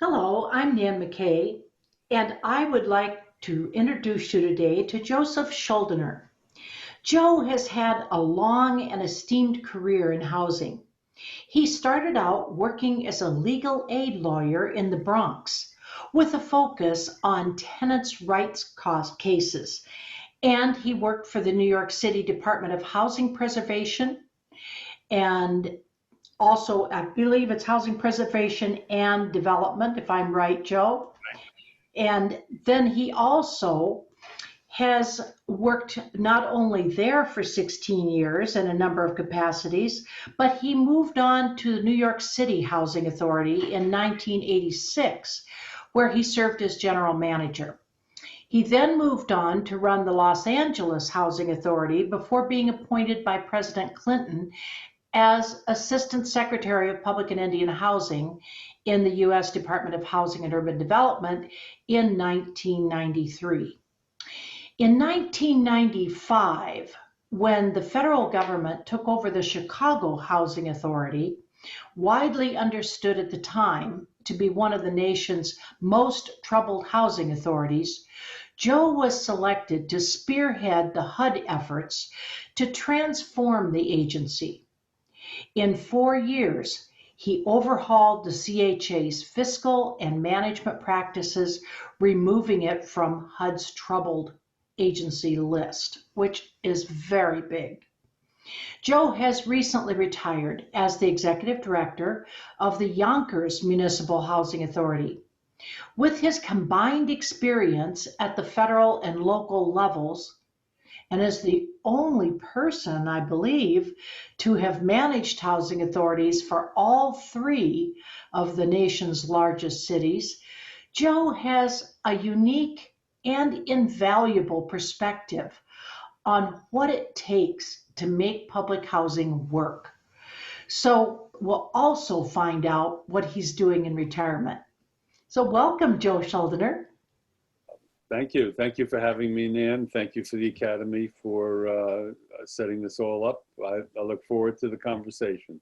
Hello, I'm Nan McKay, and I would like to introduce you today to Joseph Schuldiner. Joe has had a long and esteemed career in housing. He started out working as a legal aid lawyer in the Bronx with a focus on tenants' rights cases, and he worked for the New York City Department of Housing Preservation and also, I believe it's Housing Preservation and Development, if I'm right, Joe. And then he also has worked not only there for 16 years in a number of capacities, but he moved on to the New York City Housing Authority in 1986, where he served as general manager. He then moved on to run the Los Angeles Housing Authority before being appointed by President Clinton as Assistant Secretary of Public and Indian Housing in the U.S. Department of Housing and Urban Development in 1993. In 1995, when the federal government took over the Chicago Housing Authority, widely understood at the time to be one of the nation's most troubled housing authorities, Joe was selected to spearhead the HUD efforts to transform the agency. In 4 years, he overhauled the CHA's fiscal and management practices, removing it from HUD's troubled agency list, which is very big. Joe has recently retired as the executive director of the Yonkers Municipal Housing Authority. With his combined experience at the federal and local levels, and is the only person, I believe, to have managed housing authorities for all three of the nation's largest cities, Joe has a unique and invaluable perspective on what it takes to make public housing work. So we'll also find out what he's doing in retirement. So welcome, Joe Schuldiner. Thank you. Thank you for having me, Nan. Thank you for the Academy for setting this all up. I look forward to the conversation.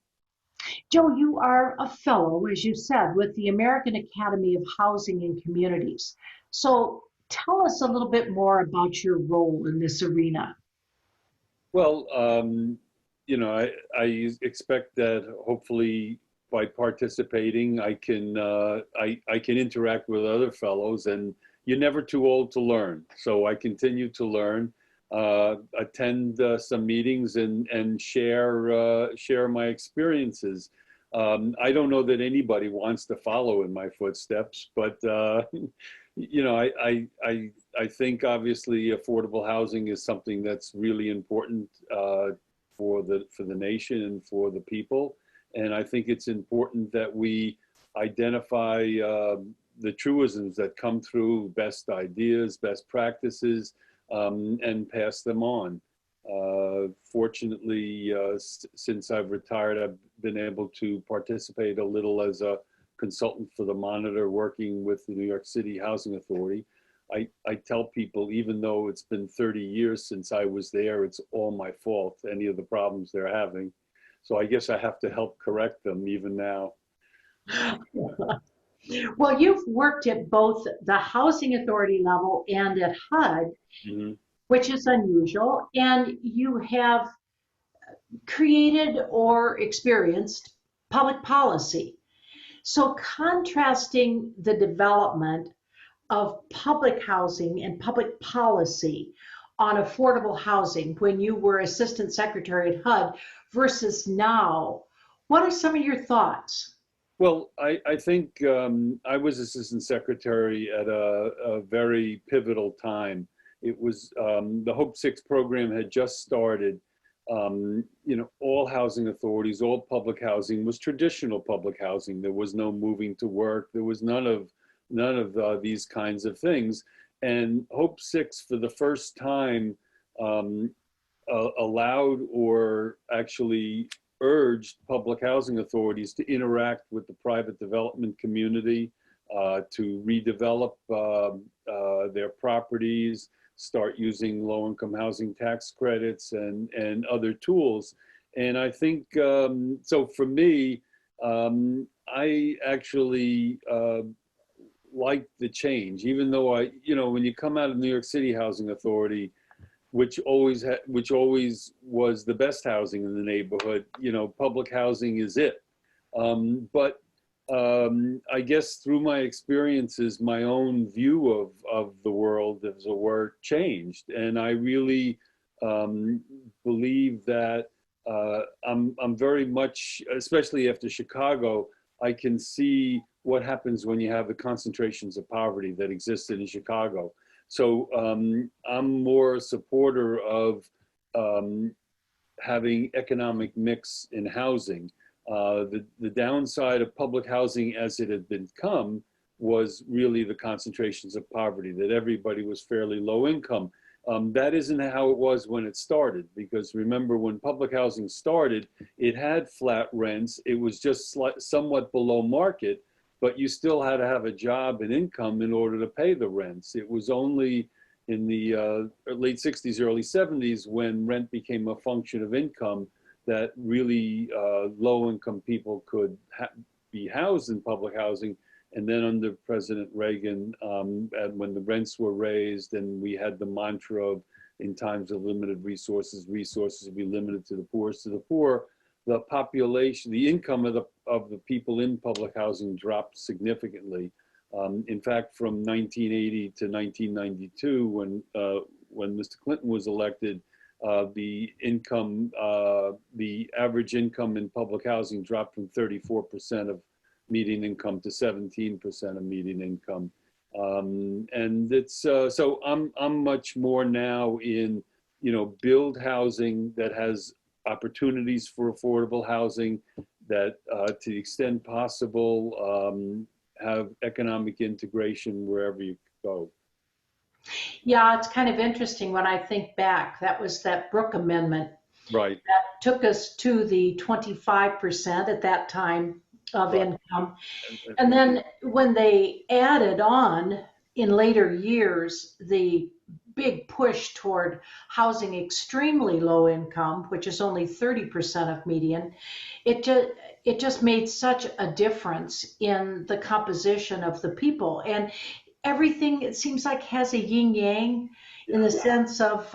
Joe, you are a fellow, as you said, with the American Academy of Housing and Communities. So tell us a little bit more about your role in this arena. Well, I expect that hopefully by participating, I can interact with other fellows, and you're never too old to learn. So I continue to learn, attend some meetings, and share my experiences. I don't know that anybody wants to follow in my footsteps, but I think obviously affordable housing is something that's really important for the nation and for the people. And I think it's important that we identify the truisms that come through, best ideas, best practices, and pass them on. Fortunately, since I've retired, I've been able to participate a little as a consultant for the Monitor, working with the New York City Housing Authority. I tell people, even though it's been 30 years since I was there, it's all my fault, any of the problems they're having. So I guess I have to help correct them even now. Well, you've worked at both the housing authority level and at HUD, Mhm. which is unusual, and you have created or experienced public policy. So, contrasting the development of public housing and public policy on affordable housing when you were Assistant Secretary at HUD versus now, what are some of your thoughts? Well, I think I was assistant secretary at a very pivotal time. It was the Hope 6 program had just started. All housing authorities, all public housing was traditional public housing. There was no moving to work. There was none of these kinds of things. And Hope 6, for the first time, allowed or actually urged public housing authorities to interact with the private development community, to redevelop their properties, start using low-income housing tax credits and other tools. And I think, so for me, I actually liked the change, even though when you come out of New York City Housing Authority, which always was the best housing in the neighborhood, public housing is it. But I guess through my experiences, my own view of the world, as it were, changed. And I really believe that I'm very much, especially after Chicago, I can see what happens when you have the concentrations of poverty that existed in Chicago. So I'm more a supporter of having economic mix in housing. The downside of public housing as it had become was really the concentrations of poverty, that everybody was fairly low income. That isn't how it was when it started, because remember, when public housing started, it had flat rents. It was just somewhat below market, but you still had to have a job and income in order to pay the rents. It was only in the late 60s, early 70s, when rent became a function of income, that really low-income people could be housed in public housing. And then under President Reagan, and when the rents were raised and we had the mantra of, in times of limited resources, resources will be limited to the poorest of the poor, the population, the income of the people in public housing dropped significantly. In fact, from 1980 to 1992, when Mr. Clinton was elected, the average income in public housing dropped from 34% of median income to 17% of median income. And it's, so I'm much more now in, build housing that has opportunities for affordable housing, that to the extent possible, have economic integration wherever you go. Yeah, it's kind of interesting when I think back. That was that Brooke Amendment Right. that took us to the 25% at that time of Right. income. And then when they added on in later years the big push toward housing extremely low income, which is only 30% of median, it just made such a difference in the composition of the people. And everything, it seems like, has a yin yang in the sense of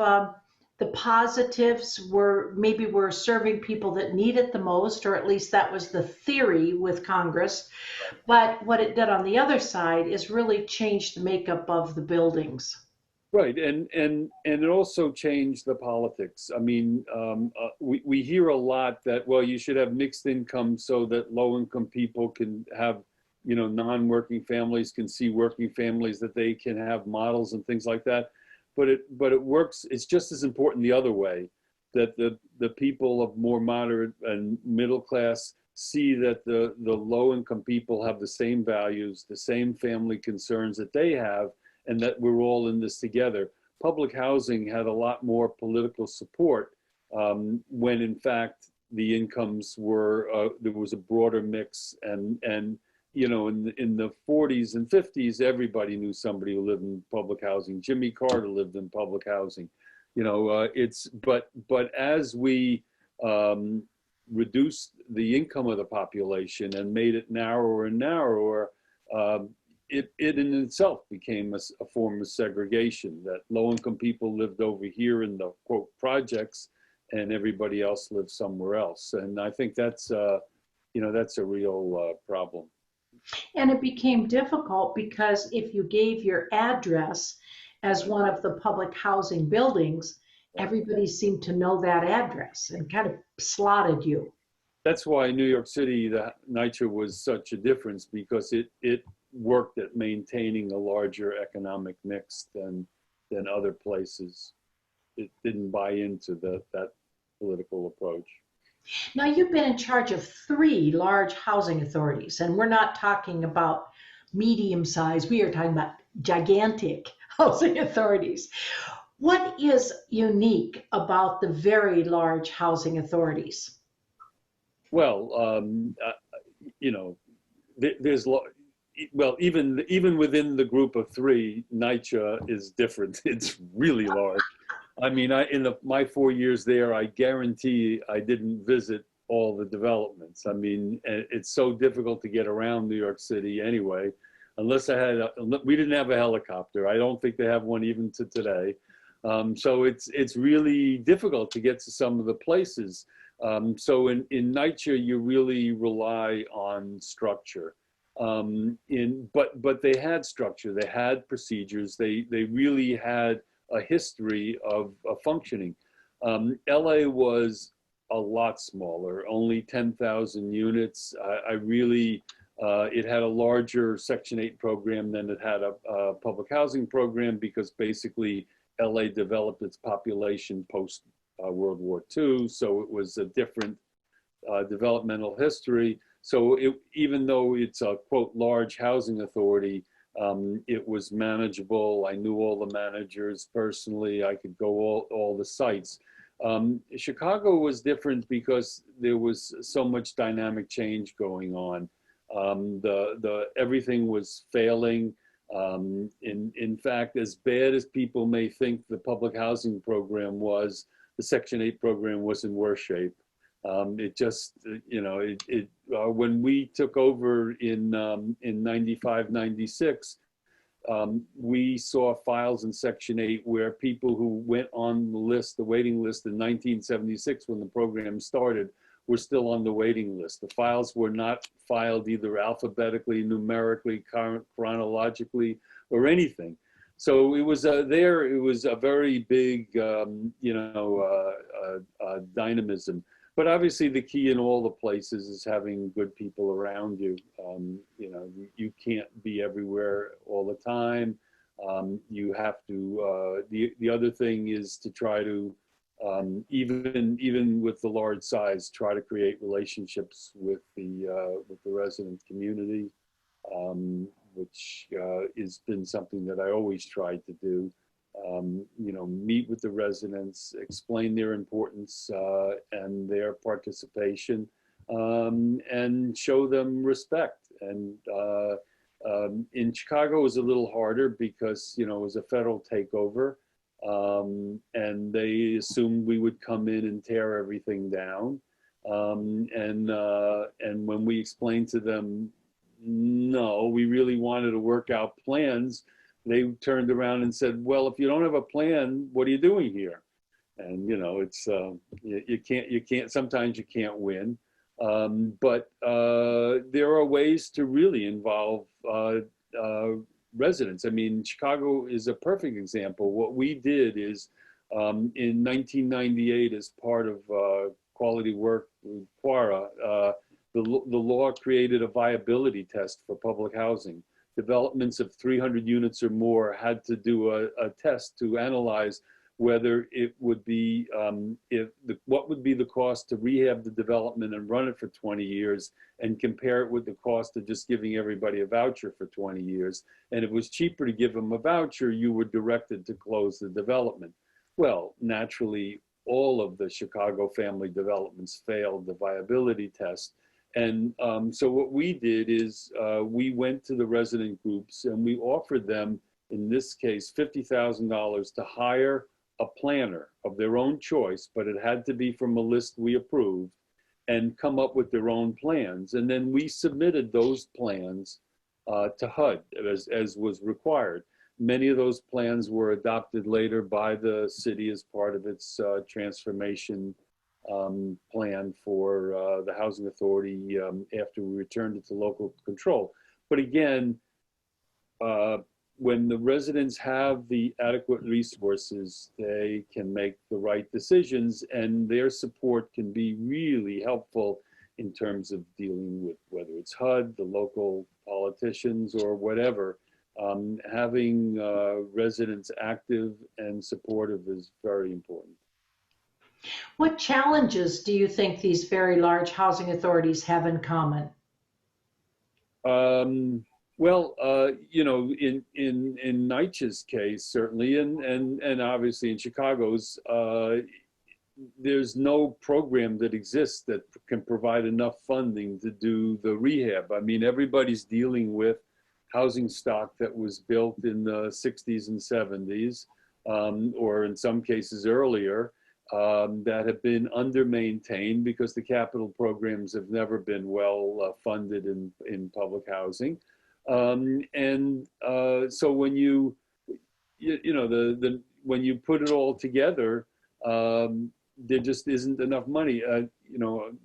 the positives were serving people that need it the most, or at least that was the theory with Congress. But what it did on the other side is really change the makeup of the buildings. Right, and it also changed the politics. I mean, we hear a lot that, well, you should have mixed income so that low-income people can have, non-working families can see working families, that they can have models and things like that. But it works. It's just as important the other way, that the people of more moderate and middle class see that the low-income people have the same values, the same family concerns that they have, and that we're all in this together. Public housing had a lot more political support when in fact the incomes were, there was a broader mix, and in the 40s and 50s, everybody knew somebody who lived in public housing. Jimmy Carter lived in public housing. But as we reduced the income of the population and made it narrower and narrower, it in itself became a form of segregation, that low-income people lived over here in the, quote, projects, and everybody else lived somewhere else. And I think that's a real problem. And it became difficult because if you gave your address as one of the public housing buildings, everybody seemed to know that address and kind of slotted you. That's why New York City, the NYCHA was such a difference, because it worked at maintaining a larger economic mix than other places. It didn't buy into that political approach. Now, you've been in charge of 3 large housing authorities, and we're not talking about medium size, we are talking about gigantic housing authorities. What is unique about the very large housing authorities? Well, there's well, even within the group of 3, NYCHA is different. It's really large. I mean, in my 4 years there, I guarantee I didn't visit all the developments. I mean, it's so difficult to get around New York City anyway. unless we didn't have a helicopter. I don't think they have one even to today. So it's really difficult to get to some of the places. So in NYCHA, you really rely on structure. But they had structure, they had procedures, they really had a history of functioning. LA was a lot smaller, only 10,000 units. It had a larger Section 8 program than it had a public housing program, because basically LA developed its population post World War II. So it was a different developmental history. So even though it's a, quote, large housing authority, it was manageable. I knew all the managers personally. I could go all the sites. Chicago was different because there was so much dynamic change going on. Everything was failing. In fact, as bad as people may think the public housing program was, the Section 8 program was in worse shape. It just, when we took over in 95, 96, we saw files in Section 8 where people who went on the list, the waiting list in 1976 when the program started, were still on the waiting list. The files were not filed either alphabetically, numerically, chronologically, or anything. So it was a very big, dynamism. But obviously, the key in all the places is having good people around you. You can't be everywhere all the time. You have to. The other thing is to try to, even with the large size, try to create relationships with the resident community, which has been something that I always tried to do. Meet with the residents, explain their importance and their participation, and show them respect. And in Chicago, it was a little harder because, it was a federal takeover, and they assumed we would come in and tear everything down. And when we explained to them, no, we really wanted to work out plans, they turned around and said, well, if you don't have a plan, what are you doing here? And, it's, you can't, sometimes you can't win. But there are ways to really involve residents. I mean, Chicago is a perfect example. What we did is in 1998, as part of quality work with QARA, the law created a viability test for public housing. Developments of 300 units or more had to do a test to analyze whether it would be, what would be the cost to rehab the development and run it for 20 years, and compare it with the cost of just giving everybody a voucher for 20 years. And if it was cheaper to give them a voucher, you were directed to close the development. Well, naturally, all of the Chicago family developments failed the viability test. And so what we did is we went to the resident groups and we offered them, in this case, $50,000 to hire a planner of their own choice, but it had to be from a list we approved, and come up with their own plans. And then we submitted those plans to HUD as was required. Many of those plans were adopted later by the city as part of its transformation plan for the housing authority after we returned it to local control. But again, when the residents have the adequate resources, they can make the right decisions, and their support can be really helpful in terms of dealing with whether it's HUD, the local politicians, or whatever. Having residents active and supportive is very important. What challenges do you think these very large housing authorities have in common? Well, in NYCHA's case, certainly, and obviously in Chicago's, there's no program that exists that can provide enough funding to do the rehab. I mean, everybody's dealing with housing stock that was built in the 60s and 70s, or in some cases earlier, that have been under-maintained because the capital programs have never been well funded in public housing. So when when you put it all together, there just isn't enough money.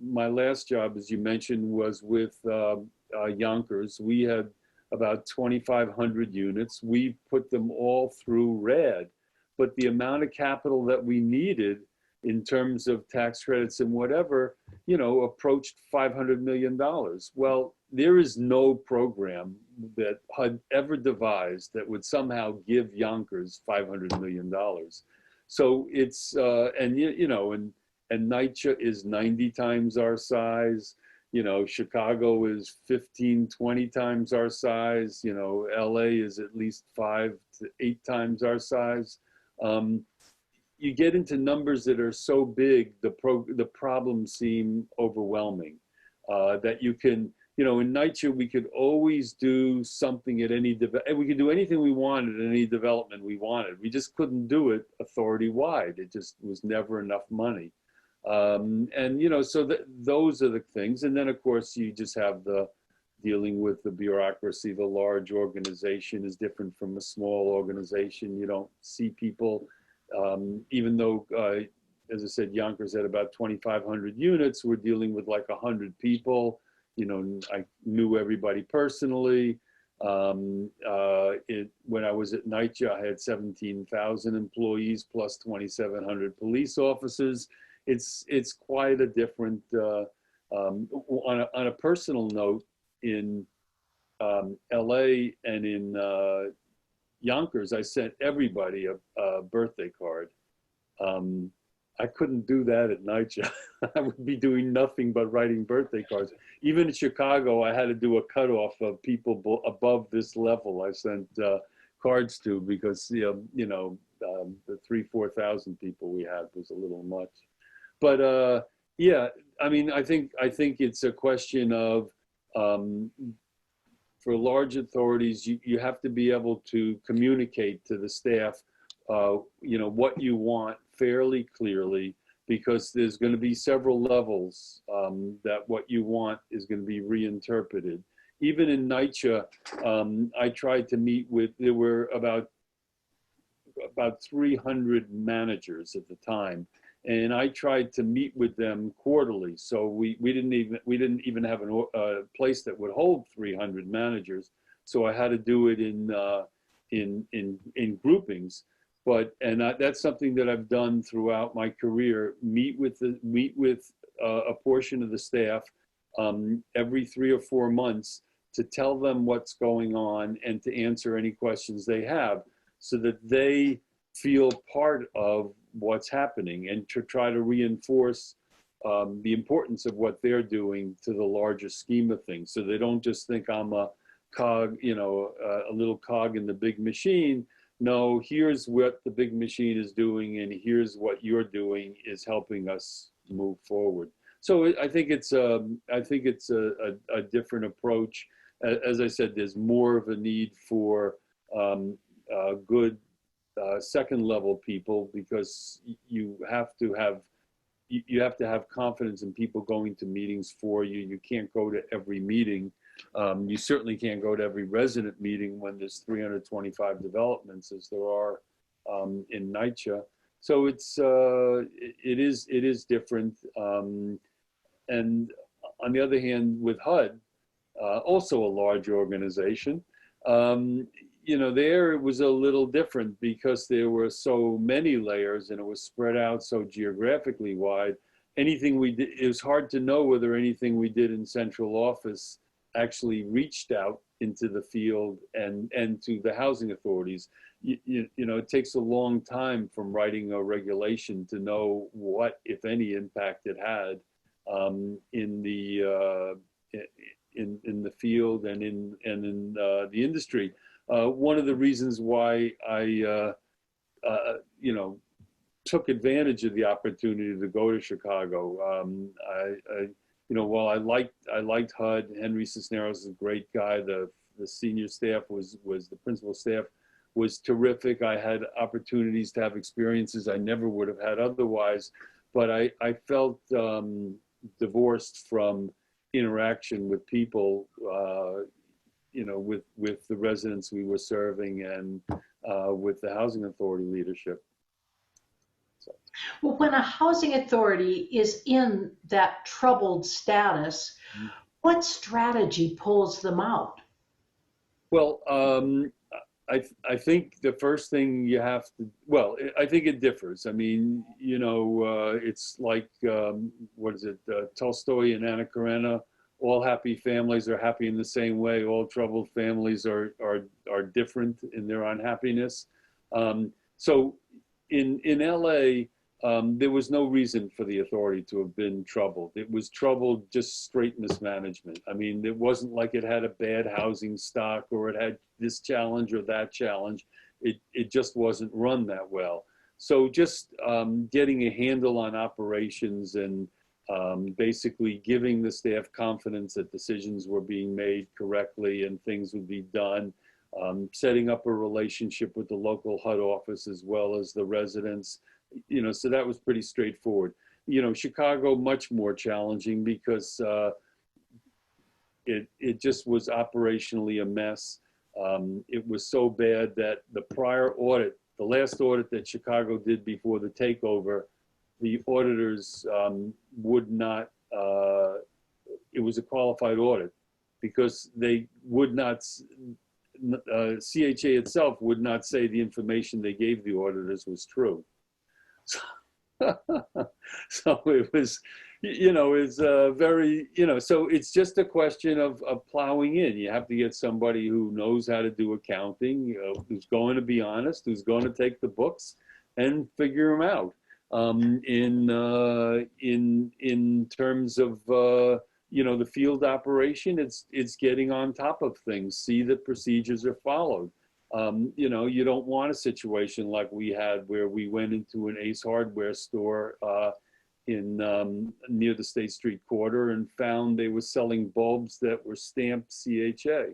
My last job, as you mentioned, was with Yonkers. We had about 2,500 units. We put them all through RAD, but the amount of capital that we needed in terms of tax credits and whatever, approached $500 million. Well, there is no program that HUD ever devised that would somehow give Yonkers $500 million. So it's, and NYCHA is 90 times our size. Chicago is 15, 20 times our size. LA is at least 5 to 8 times our size. You get into numbers that are so big, the problems seem overwhelming. That you can, in NYCHA, we could always do something at we could do anything we wanted in any development we wanted. We just couldn't do it authority-wide. It just was never enough money. So those are the things. And then, of course, you just have dealing with the bureaucracy. The large organization is different from a small organization. You don't see people, even though, as I said, Yonkers had about 2,500 units. We're dealing with like 100 people. I knew everybody personally. When I was at NYCHA, I had 17,000 employees plus 2,700 police officers. It's quite a different, on a personal note, in LA and in Yonkers, I sent everybody a birthday card. I couldn't do that at NYCHA. I would be doing nothing but writing birthday cards. Even in Chicago, I had to do a cutoff of people above this level. I sent cards to, because the 4,000 people we had was a little much. But yeah, I mean, I think it's a question of, for large authorities, you have to be able to communicate to the staff, what you want fairly clearly, because there's going to be several levels that what you want is going to be reinterpreted. Even in NYCHA, I tried to meet with, there were about 300 managers at the time. And I tried to meet with them quarterly. So we didn't even have a place that would hold 300 managers. So I had to do it in groupings. That's something that I've done throughout my career. Meet with a portion of the staff every 3 or 4 months to tell them what's going on and to answer any questions they have, so that they feel part of what's happening, and to try to reinforce the importance of what they're doing to the larger scheme of things. So they don't just think I'm a cog, a little cog in the big machine. No, here's what the big machine is doing, and here's what you're doing is helping us move forward. So I think it's a different approach. As I said, there's more of a need for good second level people, because you have to have confidence in people going to meetings for you. You can't go to every meeting. You certainly can't go to every resident meeting when there's 325 developments, as there are in NYCHA. So it is different. And on the other hand, with HUD, also a large organization, there it was a little different, because there were so many layers and it was spread out so geographically wide. Anything we did, it was hard to know whether anything we did in central office actually reached out into the field and to the housing authorities. It takes a long time from writing a regulation to know what, if any, impact it had in the field and in the industry. One of the reasons why I, took advantage of the opportunity to go to Chicago. While I liked HUD, Henry Cisneros is a great guy. The senior staff was the principal staff was terrific. I had opportunities to have experiences I never would have had otherwise, but I felt divorced from interaction with people with the residents we were serving and with the housing authority leadership. So. Well, when a housing authority is in that troubled status, what strategy pulls them out? Well, I think the first thing you have to, well, I think it differs. I mean, it's like, what is it, Tolstoy and Anna Karenina, all happy families are happy in the same way. All troubled families are different in their unhappiness. So in LA, there was no reason for the authority to have been troubled. It was troubled just straight mismanagement. I mean, it wasn't like it had a bad housing stock or it had this challenge or that challenge. It just wasn't run that well. So just getting a handle on operations and basically giving the staff confidence that decisions were being made correctly and things would be done. Setting up a relationship with the local HUD office as well as the residents. So that was pretty straightforward. Chicago, much more challenging because it just was operationally a mess. It was so bad that the prior audit, the last audit that Chicago did before the takeover, the auditors would not, it was a qualified audit because they would not, CHA itself would not say the information they gave the auditors was true. So it was, it's very, so it's just a question of plowing in. You have to get somebody who knows how to do accounting, who's going to be honest, who's going to take the books and figure them out. In terms of, the field operation, it's getting on top of things, see that procedures are followed. You don't want a situation like we had where we went into an Ace Hardware store in near the State Street quarter and found they were selling bulbs that were stamped CHA.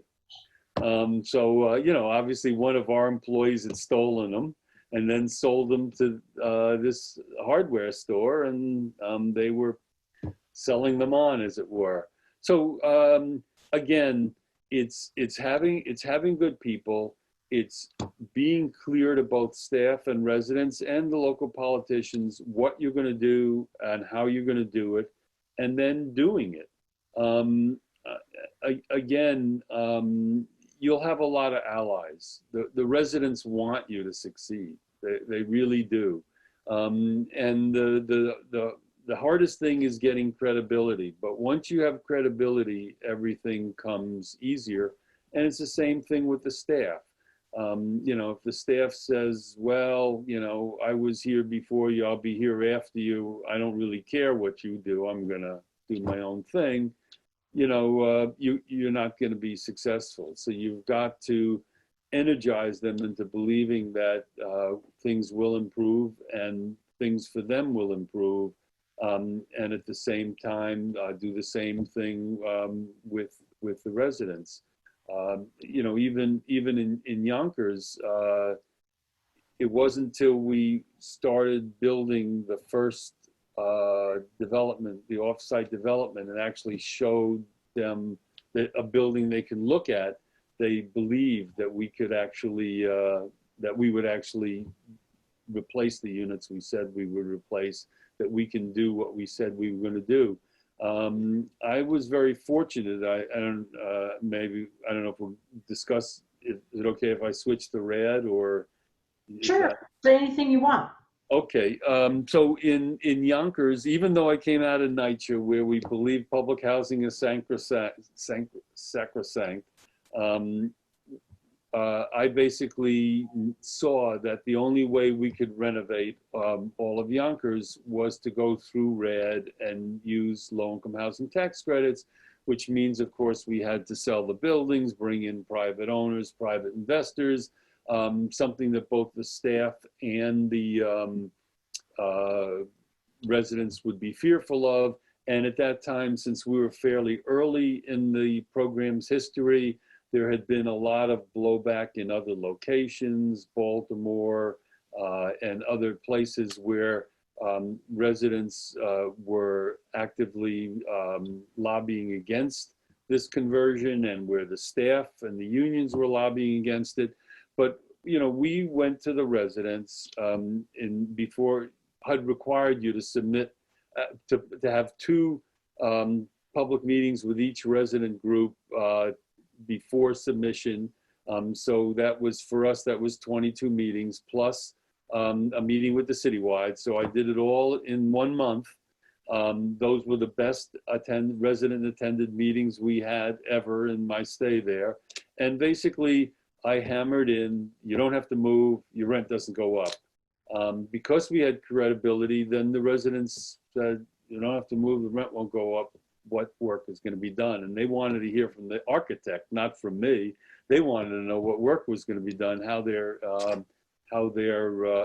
Obviously one of our employees had stolen them and then sold them to this hardware store, and they were selling them on, as it were. So again, it's having good people. It's being clear to both staff and residents and the local politicians what you're going to do and how you're going to do it, and then doing it. You'll have a lot of allies. The residents want you to succeed. They really do. And the hardest thing is getting credibility. But once you have credibility, everything comes easier. And it's the same thing with the staff. If the staff says, well, I was here before you, I'll be here after you, I don't really care what you do, I'm going to do my own thing, you're not going to be successful. So you've got to energize them into believing that things will improve and things for them will improve. And at the same time, do the same thing with the residents. Even in Yonkers, it wasn't until we started building the first development, the offsite development, and actually showed them that a building they can look at, they believed that we could actually, that we would actually replace the units we said we would replace, that we can do what we said we were going to do. I was very fortunate. I don't know if we'll discuss. Is it okay if I switch to RAD or? Sure. Say anything you want. Okay. So in Yonkers, even though I came out of NYCHA, where we believe public housing is sacrosanct, I basically saw that the only way we could renovate all of Yonkers was to go through RAD and use low-income housing tax credits, which means, of course, we had to sell the buildings, bring in private owners, private investors, something that both the staff and the residents would be fearful of. And at that time, since we were fairly early in the program's history, there had been a lot of blowback in other locations, Baltimore, and other places where residents were actively lobbying against this conversion and where the staff and the unions were lobbying against it. But, you know, we went to the residents before HUD required you to submit, to have two public meetings with each resident group before submission. So that was, for us, that was 22 meetings plus a meeting with the citywide. So I did it all in 1 month. Those were the best resident attended meetings we had ever in my stay there. And basically, I hammered in, you don't have to move, your rent doesn't go up. Because we had credibility, then the residents said, you don't have to move, the rent won't go up, what work is going to be done? And they wanted to hear from the architect, not from me. They wanted to know what work was going to be done, how their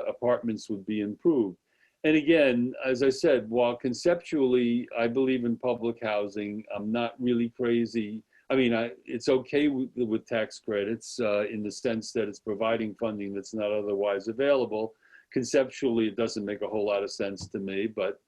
apartments would be improved. And again, as I said, while conceptually I believe in public housing, I'm not really crazy. I mean, it's okay with tax credits in the sense that it's providing funding that's not otherwise available. Conceptually, it doesn't make a whole lot of sense to me, but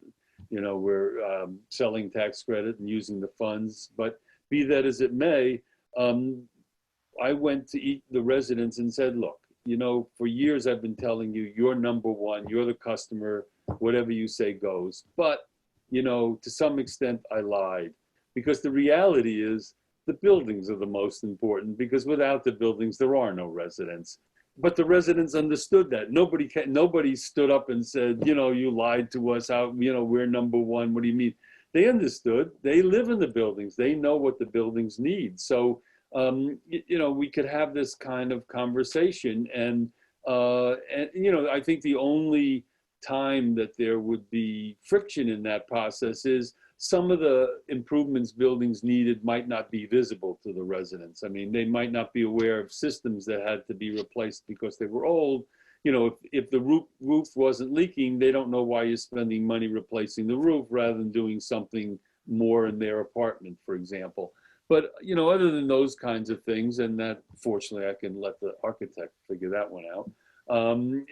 you know, we're selling tax credit and using the funds. But be that as it may, I went to the residents and said, look, you know, for years I've been telling you, you're number one, you're the customer, whatever you say goes. But, you know, to some extent I lied, because the reality is the buildings are the most important, because without the buildings, there are no residents. But the residents understood that. Nobody stood up and said, you know, you lied to us, out, you know, we're number one, what do you mean? They understood, they live in the buildings, they know what the buildings need. So, you know, we could have this kind of conversation, and you know, I think the only time that there would be friction in that process is some of the improvements buildings needed might not be visible to the residents. I mean, they might not be aware of systems that had to be replaced because they were old. You know, if the roof wasn't leaking, they don't know why you're spending money replacing the roof rather than doing something more in their apartment, for example. But, you know, other than those kinds of things, and that fortunately I can let the architect figure that one out,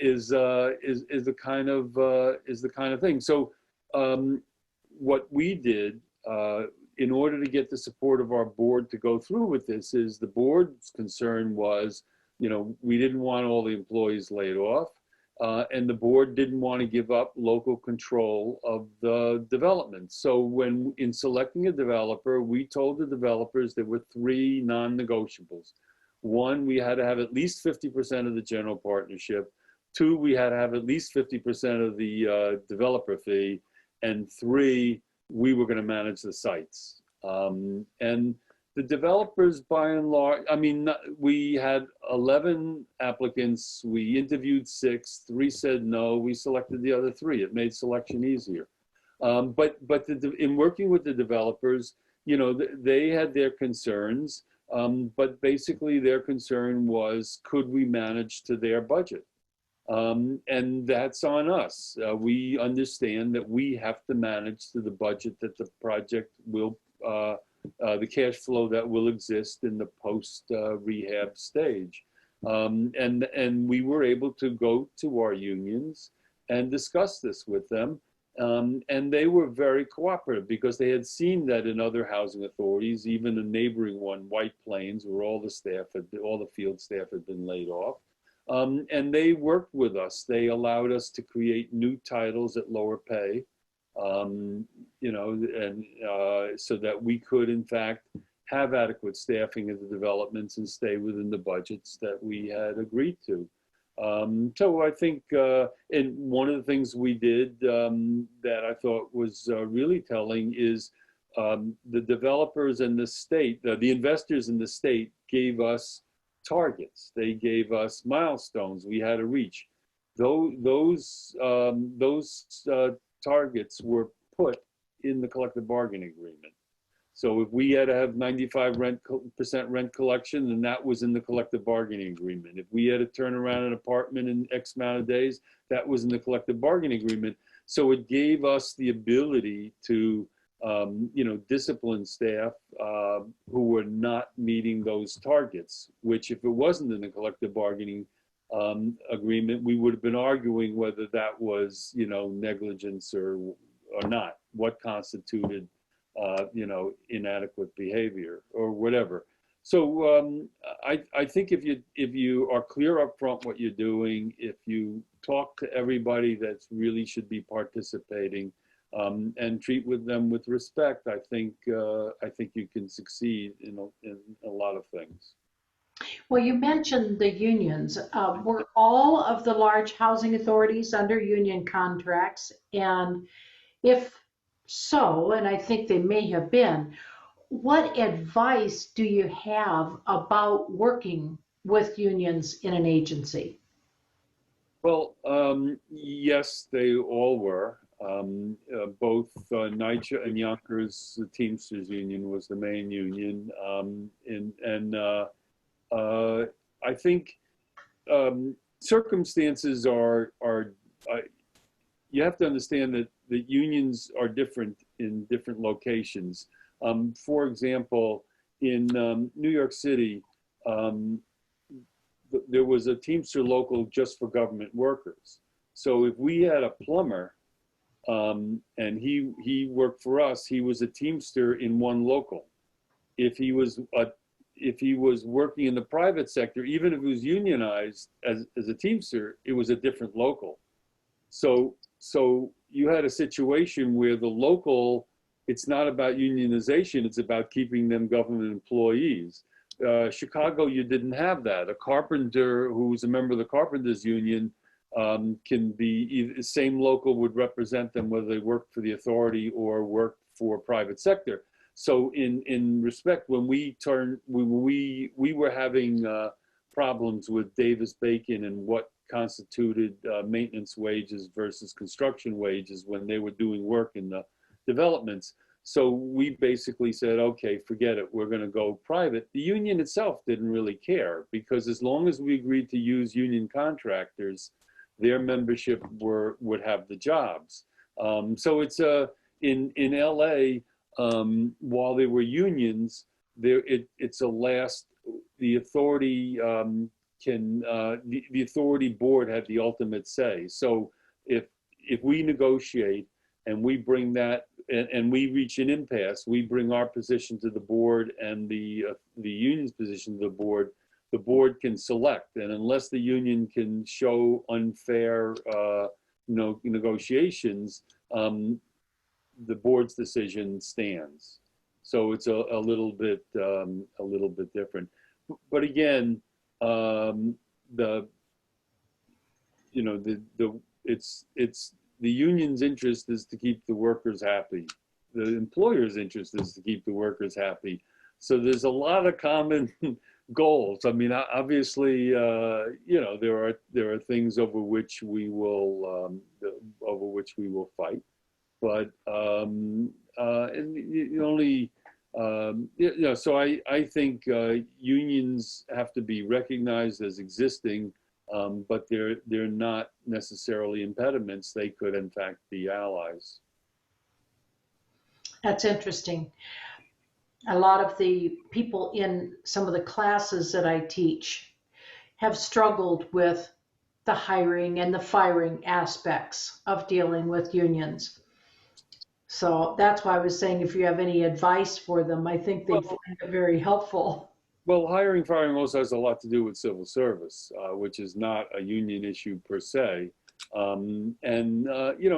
is the kind of thing. So what we did in order to get the support of our board to go through with this is the board's concern was, you know, we didn't want all the employees laid off, and the board didn't want to give up local control of the development. So when in selecting a developer, we told the developers there were 3 non-negotiables. 1, we had to have at least 50% of the general partnership. 2, we had to have at least 50% of the developer fee. And 3, we were going to manage the sites. And the developers, by and large, I mean, we had 11 applicants. We interviewed 6. 3 said no. We selected the other 3. It made selection easier. But in working with the developers, you know, they had their concerns. But basically, their concern was, could we manage to their budget? And that's on us. We understand that we have to manage to the budget that the project will, the cash flow that will exist in the post rehab stage. And we were able to go to our unions and discuss this with them. And they were very cooperative because they had seen that in other housing authorities, even a neighboring one, White Plains, where all the field staff had been laid off. And they worked with us. They allowed us to create new titles at lower pay, you know, and so that we could, in fact, have adequate staffing of the developments and stay within the budgets that we had agreed to. So I think, and one of the things we did that I thought was really telling is the developers and the state, the investors in the state gave us targets. They gave us milestones we had to reach. Those targets were put in the collective bargaining agreement. So if we had to have 95% rent collection, then that was in the collective bargaining agreement. If we had to turn around an apartment in X amount of days, that was in the collective bargaining agreement. So it gave us the ability to you know, discipline staff who were not meeting those targets, which if it wasn't in the collective bargaining agreement, we would have been arguing whether that was, you know, negligence or not, what constituted inadequate behavior or whatever. So I think if you are clear up front what you're doing, if you talk to everybody that really should be participating, and treat with them with respect, I think you can succeed in a lot of things. Well, you mentioned the unions. Were all of the large housing authorities under union contracts? And if so, and I think they may have been, what advice do you have about working with unions in an agency? Well, yes, they all were. Both NYCHA and Yonkers, the Teamsters Union was the main union, and I think circumstances are you have to understand that the unions are different in different locations. For example, in New York City, um, there was a Teamster local just for government workers. So if we had a plumber and he worked for us, he was a Teamster in one local. If he was working in the private sector, even if he was unionized as a Teamster, it was a different local. So you had a situation where the local, it's not about unionization, it's about keeping them government employees. Chicago, you didn't have that. A carpenter who's a member of the carpenters union can be either the same local would represent them whether they work for the authority or work for private sector. So in respect, when we were having problems with Davis Bacon and what constituted maintenance wages versus construction wages when they were doing work in the developments. So we basically said, okay, forget it. We're going to go private. The union itself didn't really care because as long as we agreed to use union contractors, their membership would have the jobs. So it's in LA, while there were unions, it's a last. The authority the authority board had the ultimate say. So if we negotiate and we bring that and we reach an impasse, we bring our position to the board and the union's position to the board can select. And unless the union can show unfair negotiations, the board's decision stands. So it's a little bit different. But again, it's the union's interest is to keep the workers happy. The employer's interest is to keep the workers happy. So there's a lot of common goals. I mean, obviously, there are things over which we will fight, but and you only. So I think unions have to be recognized as existing, but they're not necessarily impediments. They could, in fact, be allies. That's interesting. A lot of the people in some of the classes that I teach have struggled with the hiring and the firing aspects of dealing with unions. So that's why I was saying if you have any advice for them, I think they'd find it very helpful. Well, hiring, firing also has a lot to do with civil service, which is not a union issue per se.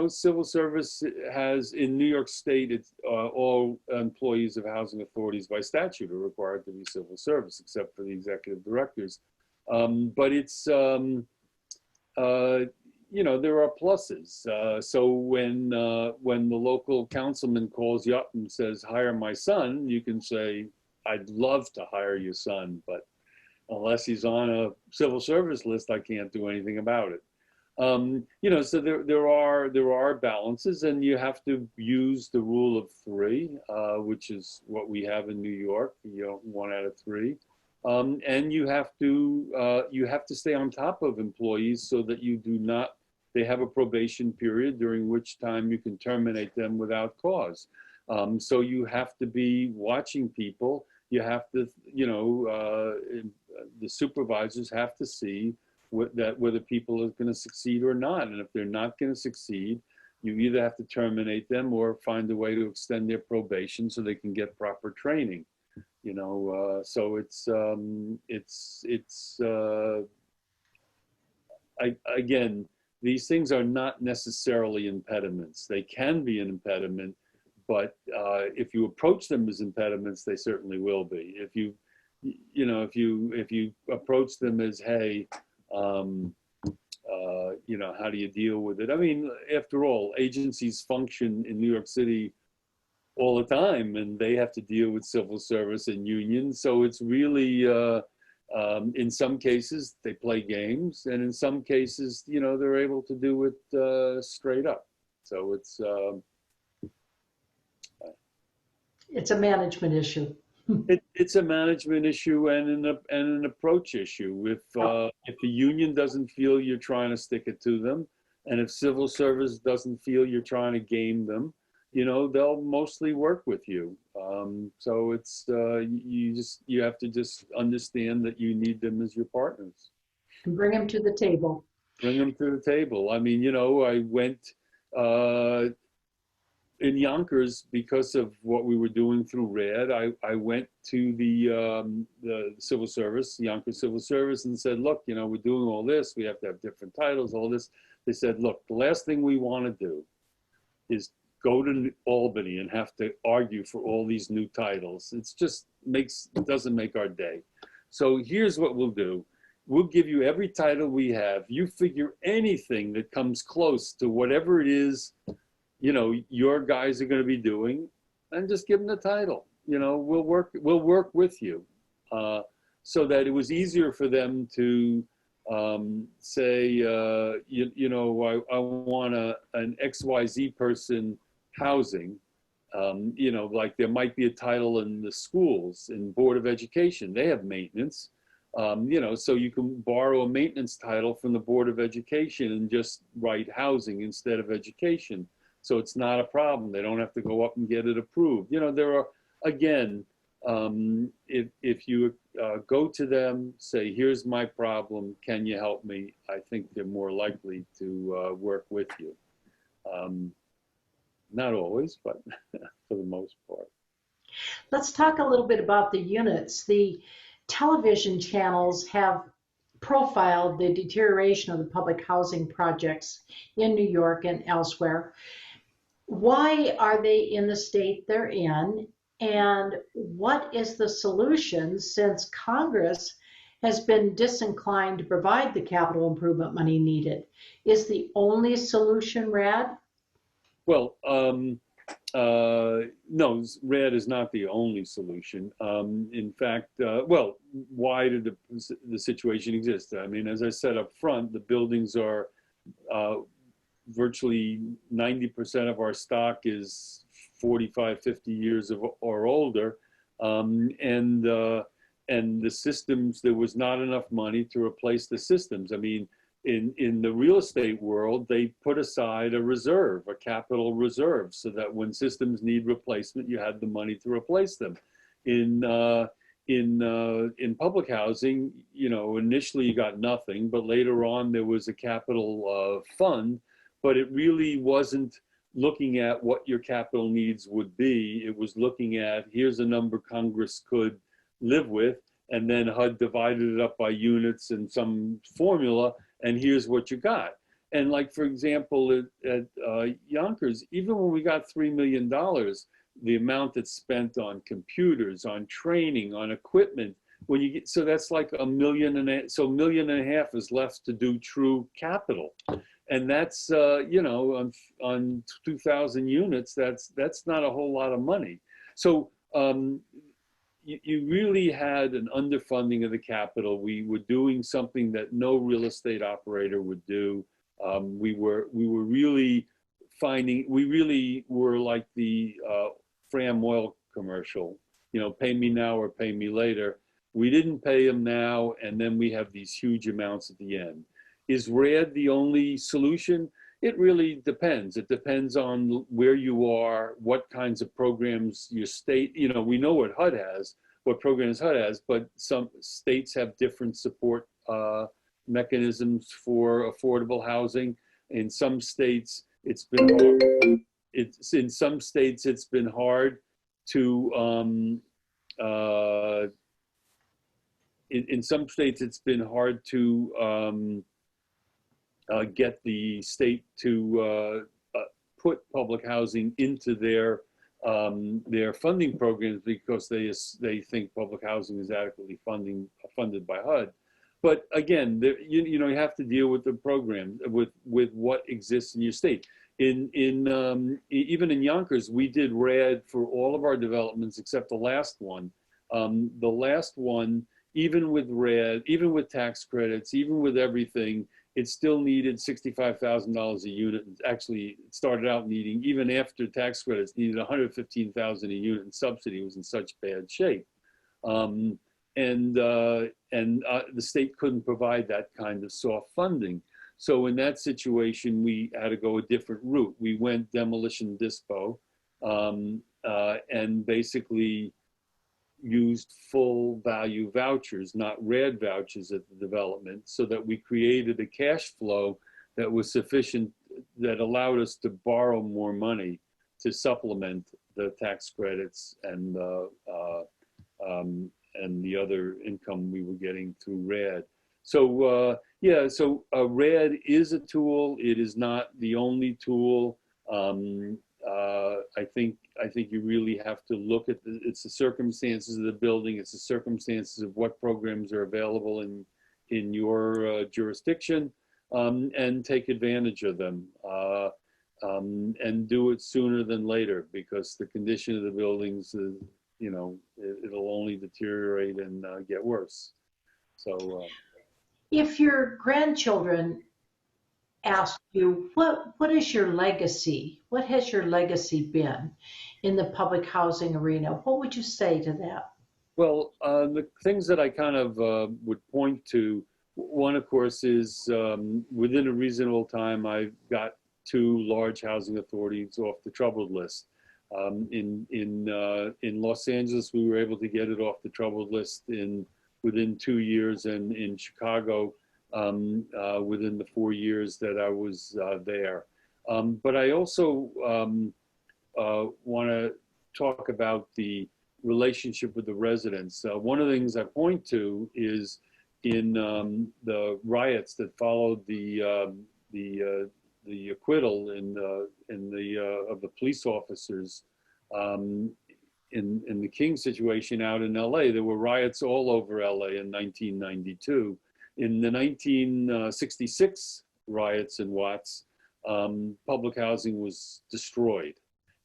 Civil service has, in New York State, it's all employees of housing authorities by statute are required to be civil service, except for the executive directors. But it's, there are pluses. So when the local councilman calls you up and says, hire my son, you can say, I'd love to hire your son, but unless he's on a civil service list, I can't do anything about it. So there are balances, and you have to use the rule of three, which is what we have in New York. 1 out of 3. And you have to stay on top of employees so that they have a probation period during which time you can terminate them without cause. So you have to be watching people. You have to, the supervisors have to see whether people are going to succeed or not. And if they're not going to succeed, you either have to terminate them or find a way to extend their probation so they can get proper training. So again, these things are not necessarily impediments. They can be an impediment, but if you approach them as impediments, they certainly will be. If you approach them as, hey, how do you deal with it? I mean, after all, agencies function in New York City all the time, and they have to deal with civil service and unions. So it's really, in some cases, they play games, and in some cases, they're able to do it straight up. So it's a management issue. It's a management issue and an approach issue. If the union doesn't feel you're trying to stick it to them, and if civil service doesn't feel you're trying to game them, they'll mostly work with you. So it's you have to just understand that you need them as your partners. Bring them to the table. Bring them to the table. I mean, I went in Yonkers because of what we were doing through RAD. I went to the civil service, Yonkers Civil Service, and said, look, we're doing all this. We have to have different titles, all this. They said, look, the last thing we want to do is go to Albany and have to argue for all these new titles. It's just doesn't make our day. So here's what we'll do. We'll give you every title we have. You figure anything that comes close to whatever it is, your guys are going to be doing, and just give them the title. We'll work with you. So that it was easier for them to say, I want an XYZ person housing. Like there might be a title in the schools, in Board of Education. They have maintenance. So you can borrow a maintenance title from the Board of Education and just write housing instead of education. So it's not a problem. They don't have to go up and get it approved. There are, again, if you go to them, say, here's my problem, can you help me? I think they're more likely to work with you. Not always, but for the most part. Let's talk a little bit about the units. The television channels have profiled the deterioration of the public housing projects in New York and elsewhere. Why are they in the state they're in? And what is the solution, since Congress has been disinclined to provide the capital improvement money needed? Is the only solution RAD? Well, no, RAD is not the only solution. In fact, why did the situation exist? I mean, as I said up front, the buildings are virtually 90% of our stock is 45, 50 years or older. And the systems, there was not enough money to replace the systems. I mean, in the real estate world, they put aside a reserve, a capital reserve, so that when systems need replacement, you had the money to replace them. In public housing, initially you got nothing, but later on there was a capital fund, but it really wasn't looking at what your capital needs would be. It was looking at, here's a number Congress could live with, and then HUD divided it up by units and some formula, and here's what you got. And like, for example, at Yonkers, even when we got $3 million, the amount that's spent on computers, on training, on equipment, when you get, so that's like $1.5 million, so $1.5 million is left to do true capital. And that's, on 2,000 units, that's not a whole lot of money. So you really had an underfunding of the capital. We were doing something that no real estate operator would do. We were really finding, we really were like the Fram oil commercial, pay me now or pay me later. We didn't pay them now, and then we have these huge amounts at the end. Is RAD the only solution? It really depends. It depends on where you are, what kinds of programs your state, we know what HUD has, what programs HUD has, but some states have different support mechanisms for affordable housing. In some states, It's been hard. It's in some states it's been hard to in some states it's been hard to get the state to put public housing into their funding programs because they think public housing is adequately funded by HUD. But again, you have to deal with the program, with what exists in your state. Even in Yonkers, we did RAD for all of our developments except the last one. The last one, even with RAD, even with tax credits, even with everything, it still needed $65,000 a unit. Actually, it started out needing, even after tax credits, needed $115,000 a unit, and subsidy. It was in such bad shape. The state couldn't provide that kind of soft funding. So in that situation, we had to go a different route. We went demolition dispo, and basically used full value vouchers, not RAD vouchers at the development, so that we created a cash flow that was sufficient, that allowed us to borrow more money to supplement the tax credits and the other income we were getting through RAD. So RAD is a tool. It is not the only tool. I think you really have to look at it's the circumstances of the building, it's the circumstances of what programs are available in your jurisdiction, and take advantage of them, and do it sooner than later, because the condition of the buildings is, it'll only deteriorate and get worse. So, If your grandchildren ask you, what is your legacy? What has your legacy been in the public housing arena? What would you say to that? well, the things that I kind of would point to, one, of course, is within a reasonable time, I got 2 large housing authorities off the troubled list. In Los Angeles, we were able to get it off the troubled list within 2 years, and in Chicago, within the 4 years that I was there. But I also want to talk about the relationship with the residents. One of the things I point to is in the riots that followed the acquittal of the police officers in the King situation out in LA. There were riots all over LA in 1992. In the 1966 riots in Watts, public housing was destroyed.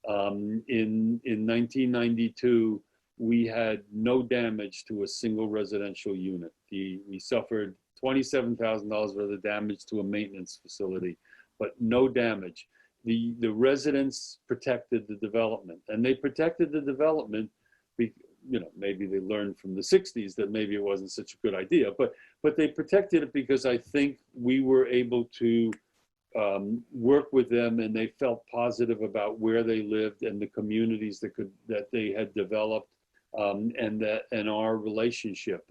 In 1992, we had no damage to a single residential unit. We suffered $27,000 worth of damage to a maintenance facility, but no damage. The residents protected the development, and they protected the development. Maybe they learned from the 60s that maybe it wasn't such a good idea, but they protected it because I think we were able to work with them, and they felt positive about where they lived and the communities that they had developed, and our relationship.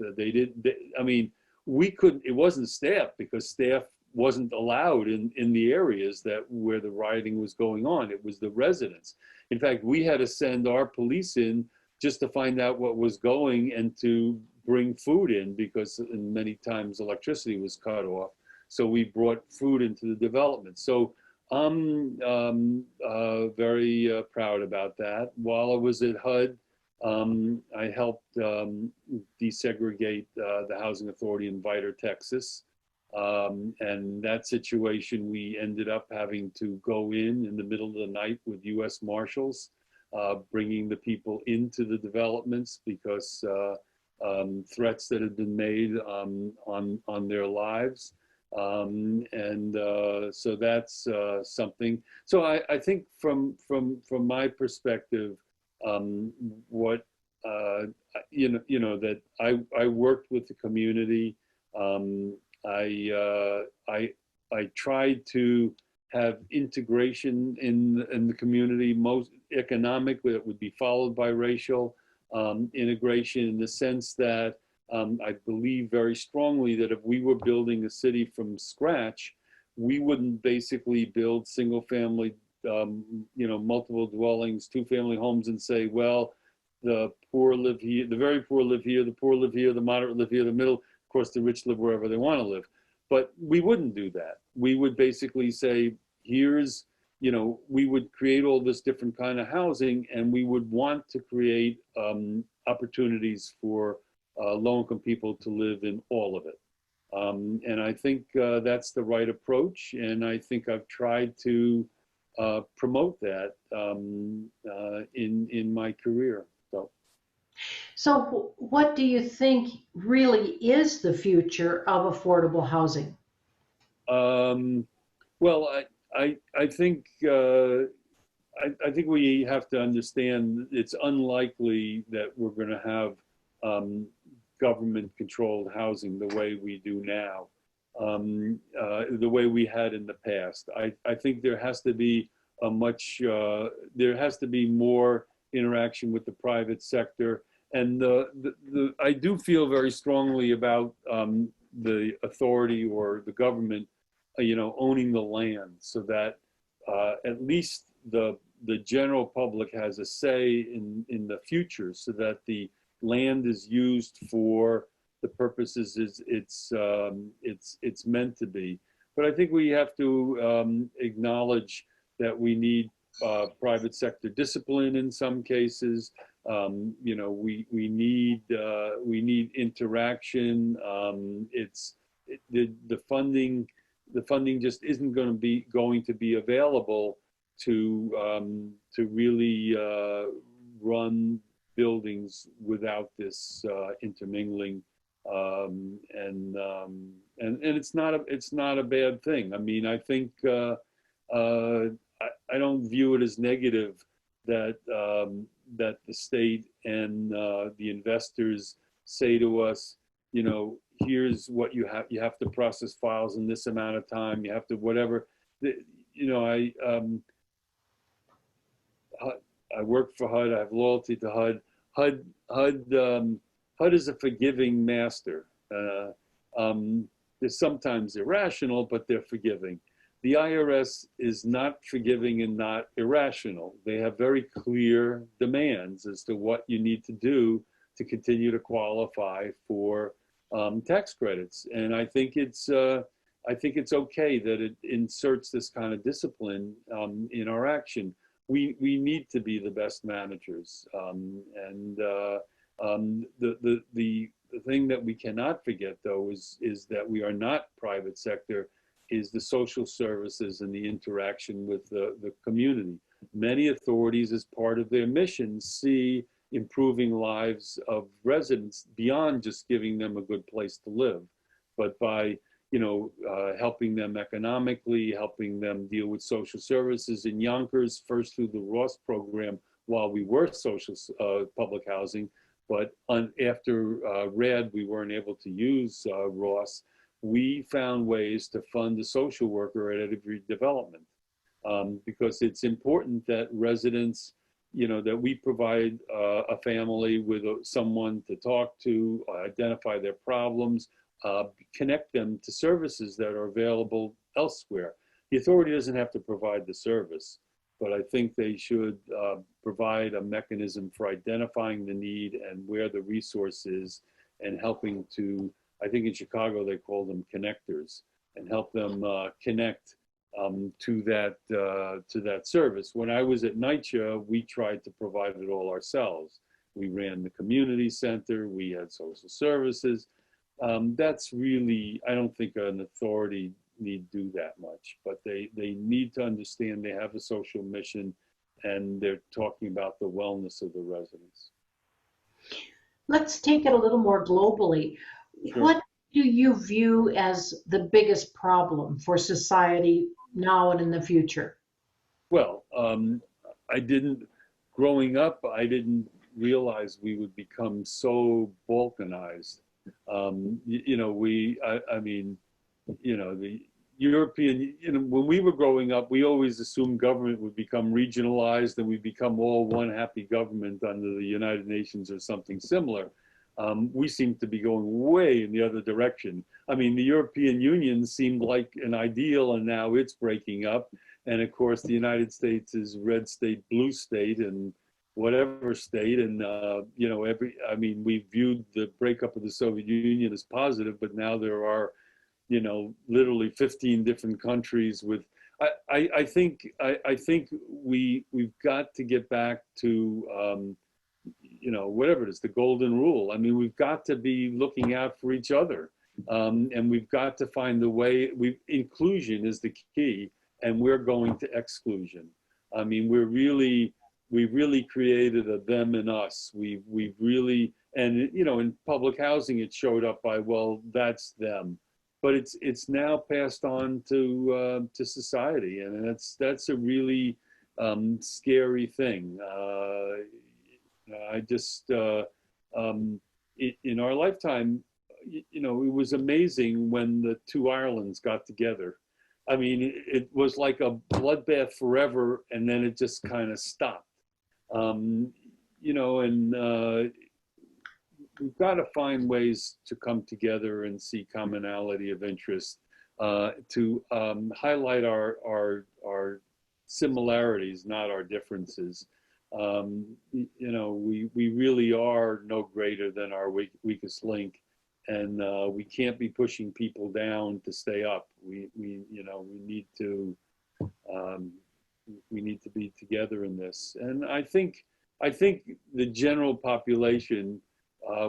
We couldn't. It wasn't staff, because staff wasn't allowed in the areas where the rioting was going on. It was the residents. In fact, we had to send our police in just to find out what was going and to bring food in, because many times electricity was cut off. So we brought food into the development. So I'm very proud about that. While I was at HUD, I helped desegregate the housing authority in Vidor, Texas. And that situation, we ended up having to go in the middle of the night with U.S. Marshals, bringing the people into the developments because threats that had been made on their lives. So that's something. So I think from my perspective, that I worked with the community. I tried to have integration in the community, most economically, that would be followed by racial integration, in the sense that I believe very strongly that if we were building a city from scratch, we wouldn't basically build single family, multiple dwellings, two-family homes and say, well, the poor live here, the very poor live here, the poor live here, the moderate live here, the middle, of course, the rich live wherever they want to live. But we wouldn't do that. We would basically say, here's, we would create all this different kind of housing, and we would want to create opportunities for low-income people to live in all of it. And I think that's the right approach, and I think I've tried to promote that in my career. So what do you think really is the future of affordable housing? Well, I think I think we have to understand it's unlikely that we're going to have government-controlled housing the way we do now, the way we had in the past. I think there has to be there has to be more interaction with the private sector, and I do feel very strongly about the authority or the government, owning the land, so that at least the general public has a say in the future, so that the land is used for the purposes it's meant to be. But I think we have to acknowledge that we need private sector discipline in some cases. We need interaction. The funding just isn't going to be available to really run buildings without this intermingling, and it's not a bad thing. I mean, I think I don't view it as negative that that the state and the investors say to us, here's what you have to process files in this amount of time. You have to whatever. I work for HUD. I have loyalty to HUD. HUD is a forgiving master. They're sometimes irrational, but they're forgiving. The IRS is not forgiving and not irrational. They have very clear demands as to what you need to do to continue to qualify for tax credits. And I think it's okay that it inserts this kind of discipline in our action. We need to be the best managers, and the thing that we cannot forget, though, is that we are not private sector, is the social services and the interaction with the community. Many authorities, as part of their mission, see improving lives of residents beyond just giving them a good place to live, but by helping them economically, helping them deal with social services. In Yonkers, first through the Ross program, while we were public housing, but after RAD, we weren't able to use Ross. We found ways to fund a social worker at every development, because it's important that residents, that we provide a family with someone to talk to, identify their problems, connect them to services that are available elsewhere. The authority doesn't have to provide the service, but I think they should provide a mechanism for identifying the need and where the resource is, and helping to, I think in Chicago they call them connectors, and help them connect to that service. When I was at NYCHA, we tried to provide it all ourselves. We ran the community center, we had social services. That's really, I don't think an authority need do that much, but they need to understand they have a social mission, and they're talking about the wellness of the residents. Let's take it a little more globally. Sure. What do you view as the biggest problem for society now and in the future? Well, growing up, I didn't realize we would become so balkanized. The European, when we were growing up, we always assumed government would become regionalized and we'd become all one happy government under the United Nations or something similar. We seem to be going way in the other direction. I mean, the European Union seemed like an ideal, and now it's breaking up. And of course, the United States is red state, blue state, and whatever state. And, you know, I mean, we viewed the breakup of the Soviet Union as positive, but now there are, you know, literally 15 different countries with, I think we've got to get back to, you know, whatever it is, the golden rule. I mean, we've got to be looking out for each other. And we've got to find the way, inclusion is the key, and we're going to exclusion. I mean, we really created a them and us. We've really, and you know, in public housing, it showed up by, well, that's them. But it's now passed on to society, and that's a really scary thing. I just, in our lifetime, you know, it was amazing when the two Irelands got together. I mean, it was like a bloodbath forever, and then it just kind of stopped. You know, and we've got to find ways to come together and see commonality of interest, to highlight our similarities, not our differences. You know, we really are no greater than our weakest link, and we can't be pushing people down to stay up. We you know, we need to be together in this, and I think the general population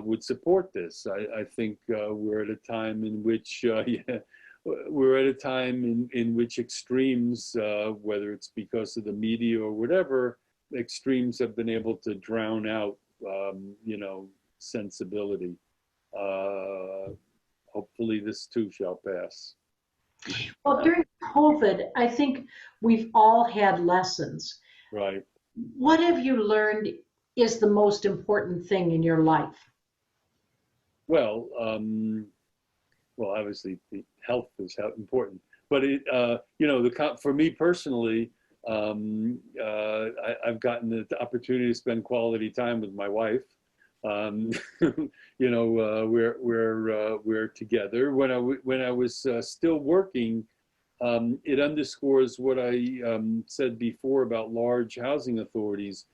would support this. I think we're at a time in which yeah, we're at a time in which extremes, whether it's because of the media or whatever, extremes have been able to drown out, you know, sensibility. Hopefully this too shall pass. Well, during COVID, I think we've all had lessons. Right. What have you learned is the most important thing in your life? Well, well, obviously the health is important, but you know, for me personally, I've gotten the opportunity to spend quality time with my wife. Um, you know, we're together. When I was still working, it underscores what I said before about large housing authorities.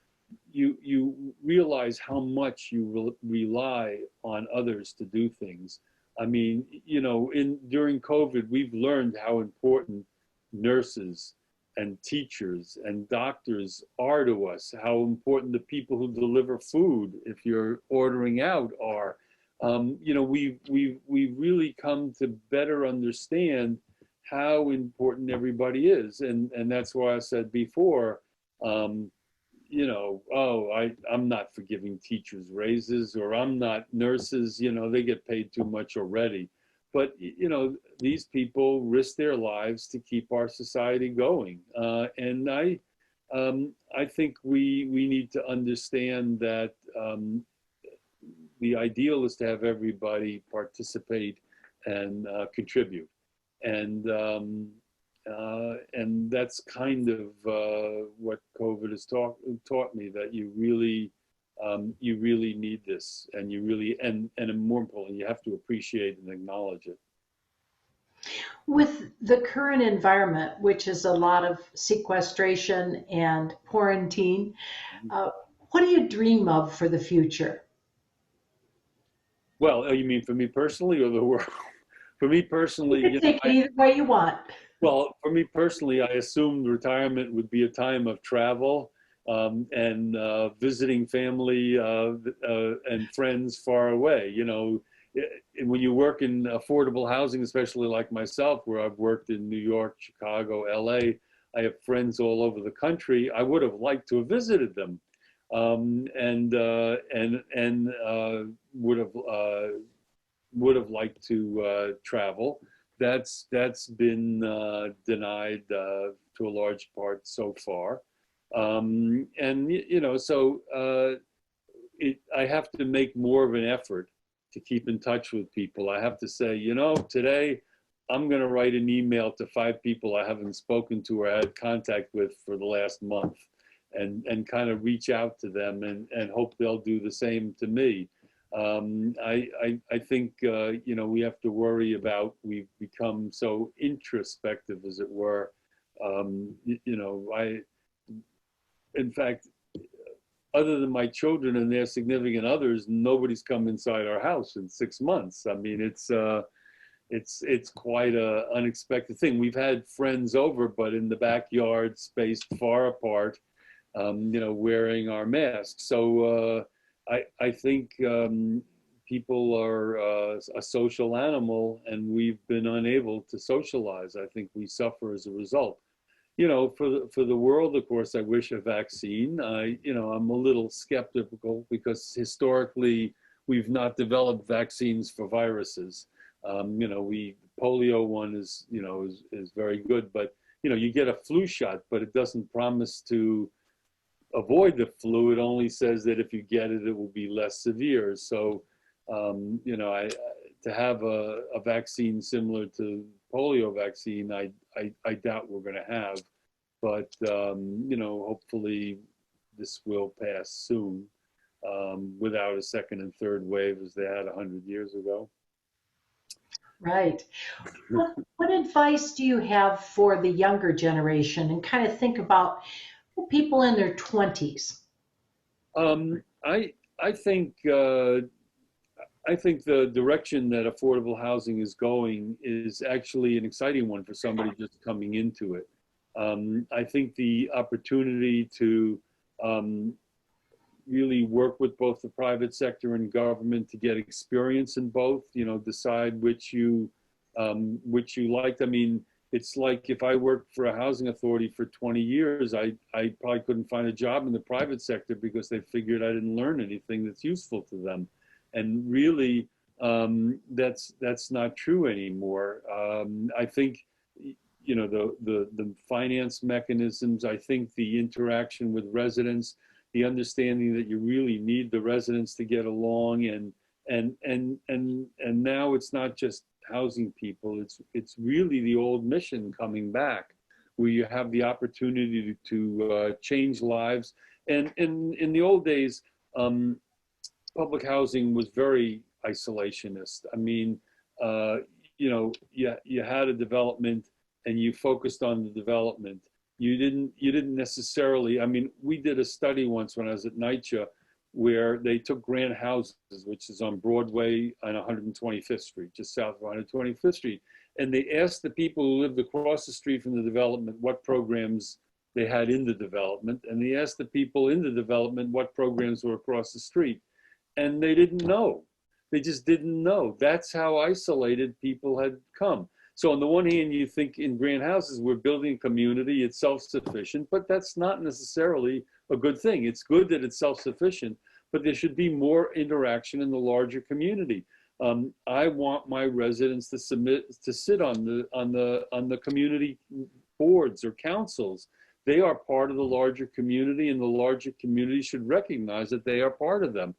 You realize how much you rely on others to do things. I mean, you know, during COVID, we've learned how important nurses and teachers and doctors are to us, how important the people who deliver food, if you're ordering out, are. You know, we really come to better understand how important everybody is, and that's why I said before, you know, oh, I'm not for giving teachers raises, or I'm not nurses, you know, they get paid too much already. But, you know, these people risk their lives to keep our society going. And I think we need to understand that the ideal is to have everybody participate and contribute. And that's kind of what COVID has taught me, that you really need this, and you really, and more importantly, you have to appreciate and acknowledge it. With the current environment, which is a lot of sequestration and quarantine, uh, what do you dream of for the future? Well, you mean for me personally or the world? For me personally, You can take it either way you want. well, for me personally, I assumed retirement would be a time of travel, and visiting family and friends far away. You know, when you work in affordable housing, especially like myself, where I've worked in New York, Chicago, LA, I have friends all over the country. I would have liked to have visited them, and would have liked to travel. That's been denied to a large part so far, and you know, so I have to make more of an effort to keep in touch with people. I have to say, you know, today I'm going to write an email to 5 people I haven't spoken to or had contact with for the last month, and kind of reach out to them, and hope they'll do the same to me. I think, we have to worry about, we've become so introspective, as it were. In fact, other than my children and their significant others, nobody's come inside our house in 6 months. I mean, it's quite a unexpected thing. We've had friends over, but in the backyard, spaced far apart, wearing our masks. So I think people are a social animal, and we've been unable to socialize. I think we suffer as a result. For the world, of course, I wish a vaccine. I'm a little skeptical because historically we've not developed vaccines for viruses. Polio one is very good, but you get a flu shot, but it doesn't promise to avoid the flu. It only says that if you get it, it will be less severe. So, to have a vaccine similar to polio vaccine, I doubt we're going to have, but hopefully this will pass soon, without a second and third wave as they had 100 years ago. Right. What advice do you have for the younger generation, and kind of think about people in their 20s? I think I think the direction that affordable housing is going is actually an exciting one for somebody just coming into it. I think the opportunity to really work with both the private sector and government to get experience in both, decide which you liked. I mean, it's like if I worked for a housing authority for 20 years, I probably couldn't find a job in the private sector because they figured I didn't learn anything that's useful to them. And really, that's not true anymore. I think, the finance mechanisms, I think the interaction with residents, the understanding that you really need the residents to get along, and now it's not just housing people, it's really the old mission coming back, where you have the opportunity to change lives. And in the old days, public housing was very isolationist. I mean, you had a development and you focused on the development. You didn't necessarily, I mean, we did a study once when I was at NYCHA where they took Grand Houses, which is on Broadway on 125th Street, just south of 125th Street. And they asked the people who lived across the street from the development what programs they had in the development. And they asked the people in the development what programs were across the street. And they didn't know. They just didn't know. That's how isolated people had come. So on the one hand, you think in Grand Houses, we're building a community, it's self-sufficient, but that's not necessarily a good thing. It's good that it's self-sufficient, but there should be more interaction in the larger community. I want my residents to sit on the community boards or councils. They are part of the larger community, and the larger community should recognize that they are part of them.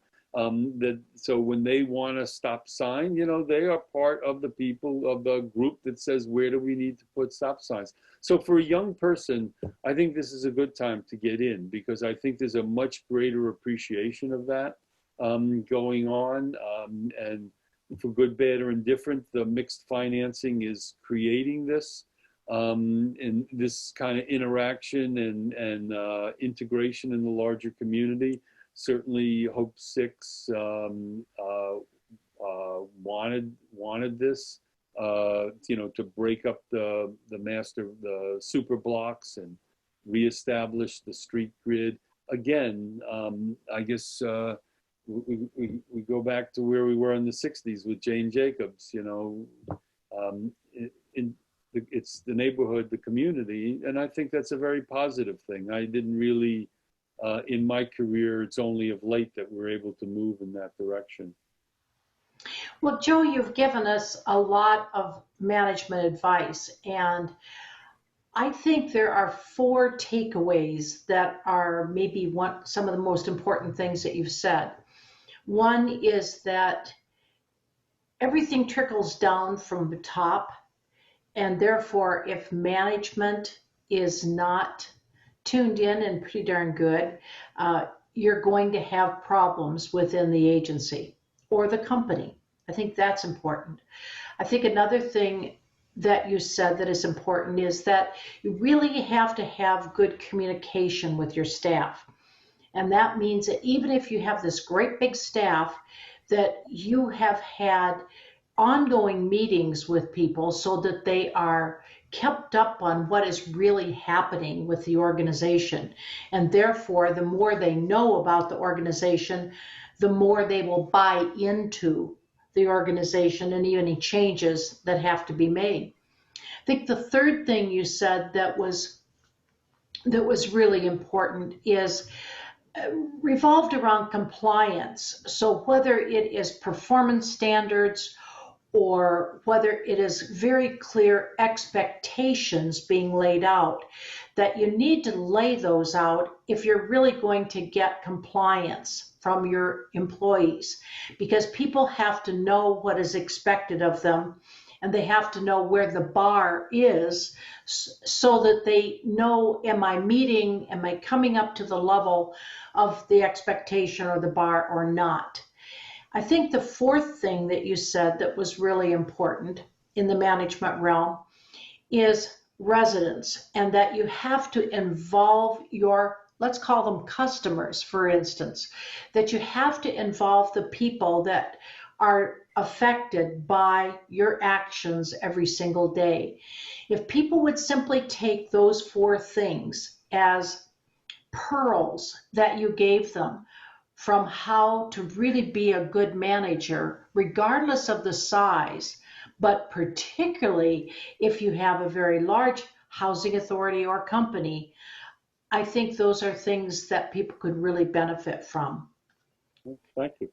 So when they want a stop sign, they are part of the people of the group that says, where do we need to put stop signs? So for a young person, I think this is a good time to get in, because I think there's a much greater appreciation of that going on. And for good, bad, or indifferent, the mixed financing is creating this. And this kind of interaction and integration in the larger community. Certainly Hope 6 wanted this, to break up the super blocks and reestablish the street grid. Again, I guess we go back to where we were in the 60s with Jane Jacobs, it's the neighborhood, the community, and I think that's a very positive thing. I didn't really, in my career, it's only of late that we're able to move in that direction. Well, Joe, you've given us a lot of management advice, and I think there are 4 takeaways that are maybe some of the most important things that you've said. One is that everything trickles down from the top, and therefore if management is not tuned in and pretty darn good, you're going to have problems within the agency. or the company. I think that's important. I think another thing that you said that is important is that you really have to have good communication with your staff. And that means that even if you have this great big staff, that you have had ongoing meetings with people so that they are kept up on what is really happening with the organization. And therefore, the more they know about the organization, the more they will buy into the organization and any changes that have to be made. I think the third thing you said that was really important is revolved around compliance. So whether it is performance standards or whether it is very clear expectations being laid out, that you need to lay those out if you're really going to get compliance from your employees, because people have to know what is expected of them and they have to know where the bar is so that they know, am I coming up to the level of the expectation or the bar or not? I think the fourth thing that you said that was really important in the management realm is residents, and that you have to involve your, let's call them customers, for instance, that you have to involve the people that are affected by your actions every single day. If people would simply take those four things as pearls that you gave them from how to really be a good manager, regardless of the size, but particularly if you have a very large housing authority or company, I think those are things that people could really benefit from. Thank you.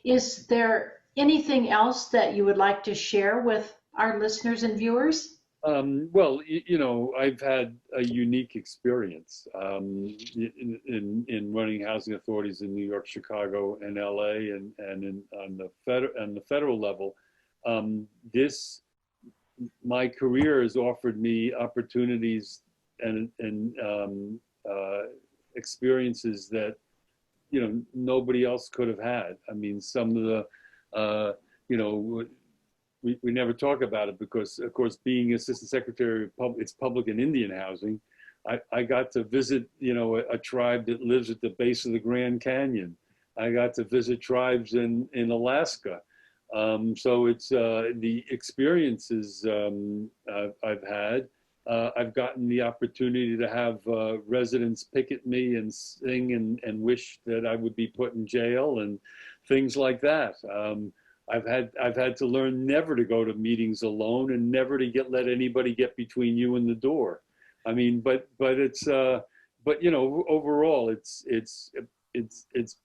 Is there anything else that you would like to share with our listeners and viewers? Well, I've had a unique experience in running housing authorities in New York, Chicago, and LA, and on the federal level. This My career has offered me opportunities and experiences that nobody else could have had. I mean, some of the we never talk about it because, of course, being assistant secretary of it's public and Indian housing, I got to visit, a tribe that lives at the base of the Grand Canyon. I got to visit tribes in Alaska. So it's the experiences I've had. I've gotten the opportunity to have residents pick at me and sing and wish that I would be put in jail and things like that. I've had to learn never to go to meetings alone and never to let anybody get between you and the door. I mean, but overall it's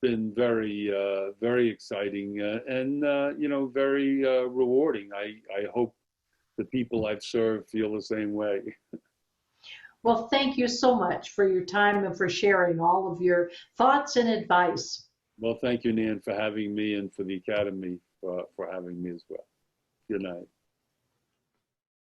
been very exciting and very rewarding. I hope the people I've served feel the same way. Well, thank you so much for your time and for sharing all of your thoughts and advice. Well, thank you, Nan, for having me, and for the Academy for having me as well. Good night.